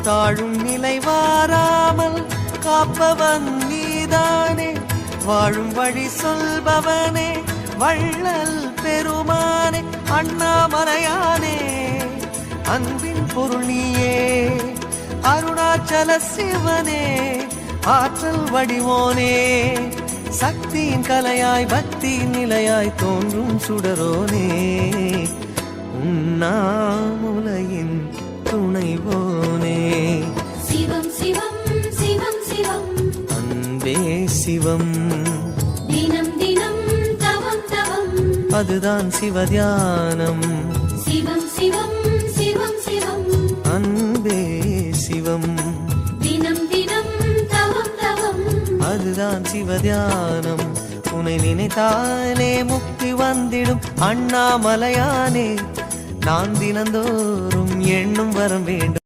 தாழும் நிலை வாராமல் காப்பவன் நீதானே, வாழும் வழி சொல்பவனே, வள்ளல் பெருமானே, அண்ணாமலையானே, அன்பின் பொருள் நீயே, அருணாச்சல சிவனே, ஆற்றல் வடிவோனே, சக்தியின் கலையாய் பக்தியின் நிலையாய் தோன்றும் சுடரோனே, உண்ணாமுலையின் துணைவோனே. சிவம் சிவம் சிவம் சிவம் அன்பே சிவம், தினம் தினம் தவம் தவம், அதுதான் சிவதியானம். சிவம் சிவம் சிவம் சிவம் அன்பே சிவம், தினம் தினம் தவம் தவம், அதுதான் சிவதியானம். உன்னை நினைத்தாலே முக்தி வந்திடும் அண்ணாமலையானே, நான் தினந்தோறும் எண்ணும் வரம் வேண்டும்.